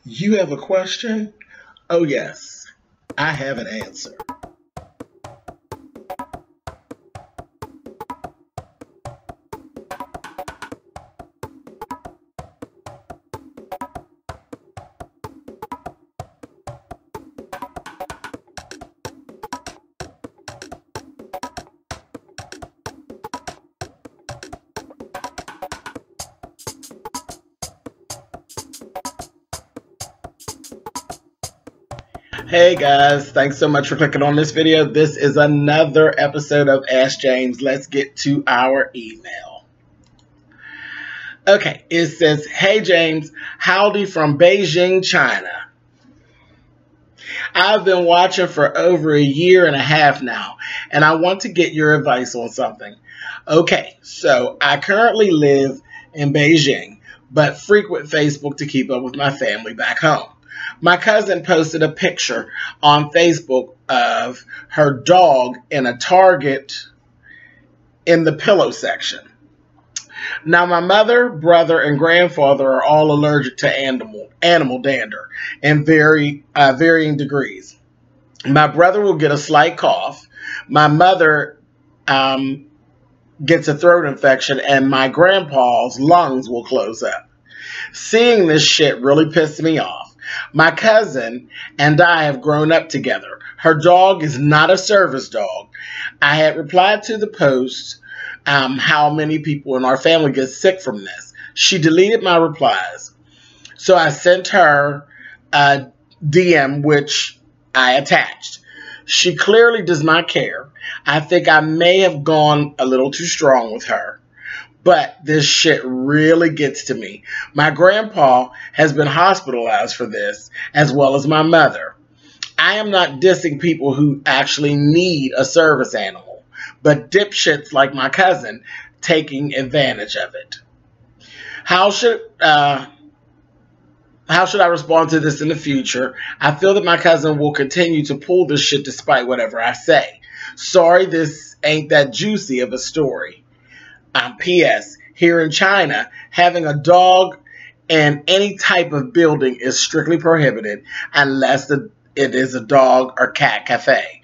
You have a question? Oh, yes, I have an answer. Hey guys, thanks so much for clicking on this video. This is another episode of Ask James. Let's get to our email. Okay, it says, "Hey James, howdy from Beijing, China. I've been watching for over a year and a half now, and I want to get your advice on something. Okay, so I currently live in Beijing, but frequent Facebook to keep up with my family back home. My cousin posted a picture on Facebook of her dog in a Target in the pillow section. Now, my mother, brother, and grandfather are all allergic to animal dander in varying degrees. My brother will get a slight cough. My mother gets a throat infection, and my grandpa's lungs will close up. Seeing this shit really pissed me off. My cousin and I have grown up together. Her dog is not a service dog. I had replied to the post how many people in our family get sick from this. She deleted my replies. So I sent her a DM, which I attached. She clearly does not care. I think I may have gone a little too strong with her. But this shit really gets to me. My grandpa has been hospitalized for this, as well as my mother. I am not dissing people who actually need a service animal, but dipshits like my cousin taking advantage of it. How should I respond to this in the future? I feel that my cousin will continue to pull this shit despite whatever I say. Sorry, this ain't that juicy of a story. P.S. Here in China, having a dog in any type of building is strictly prohibited unless it is a dog or cat cafe.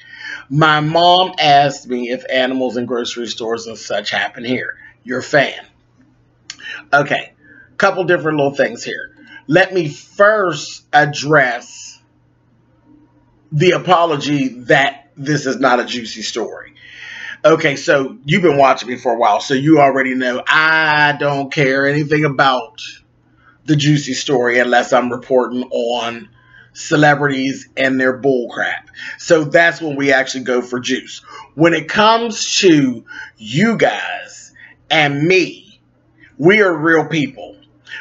My mom asked me if animals in grocery stores and such happen here. Your fan." Okay, couple different little things here. Let me first address the apology that this is not a juicy story. Okay, so you've been watching me for a while, so you already know I don't care anything about the juicy story unless I'm reporting on celebrities and their bull crap. So that's when we actually go for juice. When it comes to you guys and me, we are real people.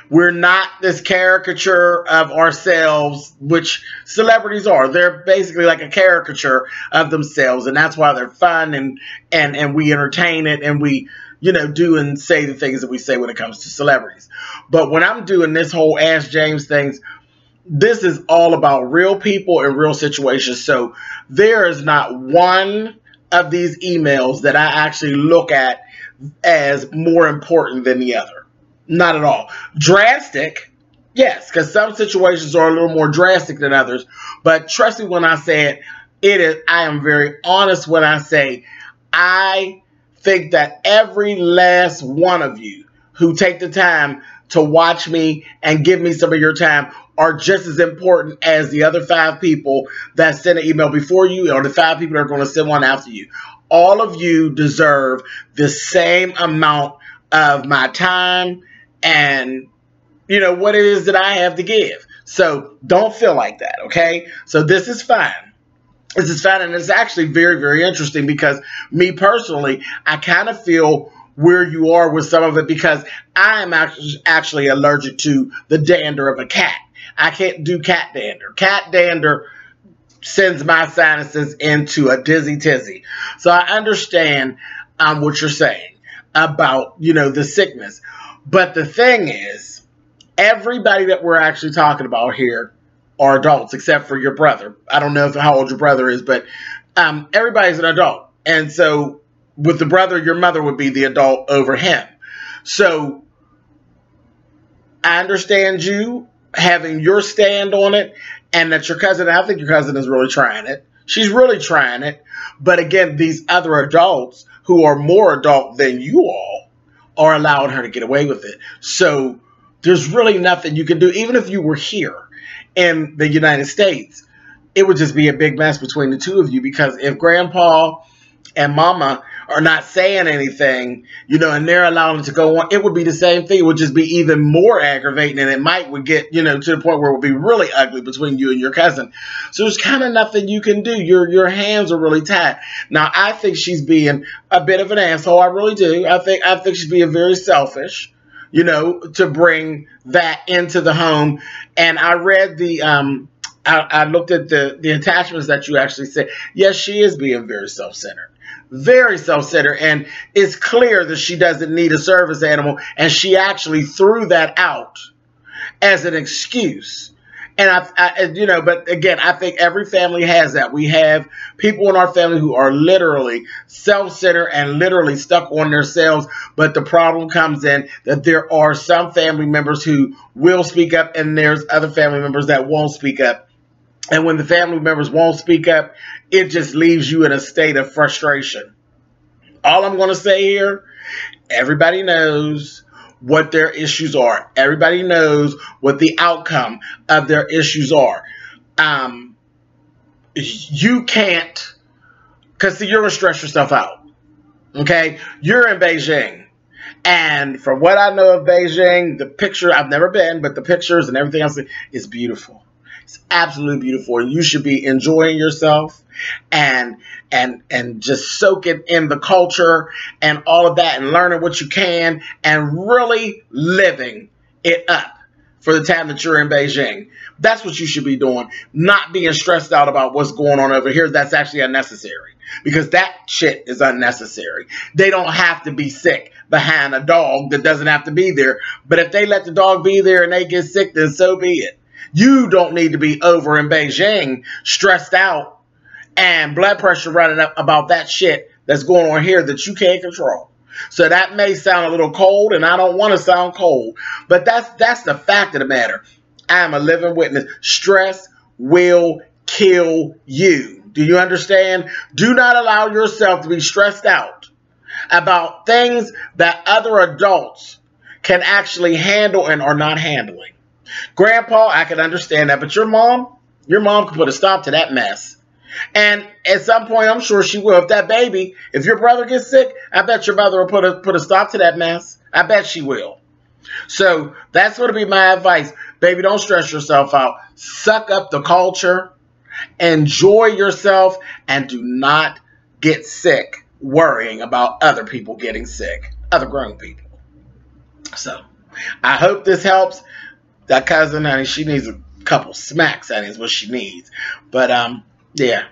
We're not this caricature of ourselves, which celebrities are. They're basically like a caricature of themselves, and that's why they're fun, and we entertain it, and we, do and say the things that we say when it comes to celebrities. But when I'm doing this whole Ask James things, this is all about real people and real situations. So there is not one of these emails that I actually look at as more important than the other. Not at all. Drastic, yes, because some situations are a little more drastic than others. But trust me when I say it, I am very honest when I say I think that every last one of you who take the time to watch me and give me some of your time are just as important as the other 5 people that sent an email before you, or the 5 people that are going to send one after you. All of you deserve the same amount of my time and what it is that I have to give. So don't feel like that, okay? So this is fine. This is fine, and it's actually very, very interesting because me personally, I kind of feel where you are with some of it because I am actually allergic to the dander of a cat. I can't do cat dander. Cat dander sends my sinuses into a dizzy tizzy. So I understand what you're saying about, the sickness. But the thing is, everybody that we're actually talking about here are adults, except for your brother. I don't know how old your brother is, but everybody's an adult. And so with the brother, your mother would be the adult over him. So I understand you. having your stand on it, and that your cousin, I think your cousin is really trying it. She's really trying it. But again, these other adults who are more adult than you all are allowing her to get away with it. So there's really nothing you can do. Even if you were here in the United States, it would just be a big mess between the two of you, because if Grandpa and Mama are not saying anything, you know, and they're allowing it to go on, it would be the same thing. It would just be even more aggravating, and it would get, you know, to the point where it would be really ugly between you and your cousin. So there's kind of nothing you can do. Your hands are really tied. Now, I think she's being a bit of an asshole. I really do. I think she's being very selfish, you know, to bring that into the home. And I read the I looked at the attachments that you actually said. Yes, she is being very self-centered. Very self-centered, and it's clear that she doesn't need a service animal, and she actually threw that out as an excuse. And you know, but again, I think every family has that. We have people in our family who are literally self-centered and literally stuck on themselves. But the problem comes in that there are some family members who will speak up, and there's other family members that won't speak up. And when the family members won't speak up, it just leaves you in a state of frustration. All I'm going to say here, everybody knows what their issues are. Everybody knows what the outcome of their issues are. You can't, because see, you're going to stress yourself out. Okay? You're in Beijing. And from what I know of Beijing, the picture, I've never been, but the pictures and everything else is beautiful. It's absolutely beautiful, and you should be enjoying yourself and just soaking in the culture and all of that, and learning what you can and really living it up for the time that you're in Beijing. That's what you should be doing, not being stressed out about what's going on over here. That's actually unnecessary, because that shit is unnecessary. They don't have to be sick behind a dog that doesn't have to be there. But if they let the dog be there and they get sick, then so be it. You don't need to be over in Beijing stressed out and blood pressure running up about that shit that's going on here that you can't control. So that may sound a little cold, and I don't want to sound cold, but that's the fact of the matter. I am a living witness. Stress will kill you. Do you understand? Do not allow yourself to be stressed out about things that other adults can actually handle and are not handling. Grandpa, I can understand that, but your mom can put a stop to that mess. And at some point, I'm sure she will. If your brother gets sick, I bet your mother will put a stop to that mess. I bet she will. So that's going to be my advice. Baby, don't stress yourself out. Suck up the culture. Enjoy yourself, and do not get sick worrying about other people getting sick, other grown people. So I hope this helps. That cousin, honey, she needs a couple smacks, honey, is what she needs. But, yeah.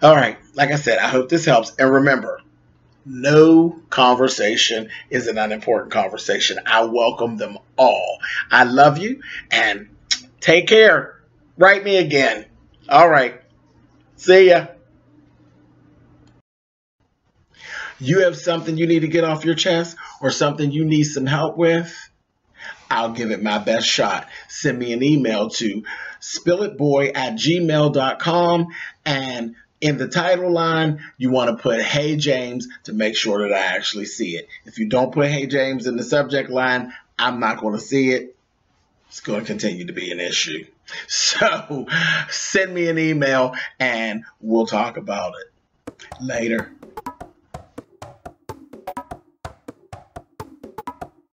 All right. Like I said, I hope this helps. And remember, no conversation is an unimportant conversation. I welcome them all. I love you, and take care. Write me again. All right. See ya. You have something you need to get off your chest, or something you need some help with? I'll give it my best shot. Send me an email to spillitboy@gmail.com, and in the title line, you want to put "Hey James" to make sure that I actually see it. If you don't put "Hey James" in the subject line, I'm not going to see it. It's going to continue to be an issue. So send me an email and we'll talk about it later.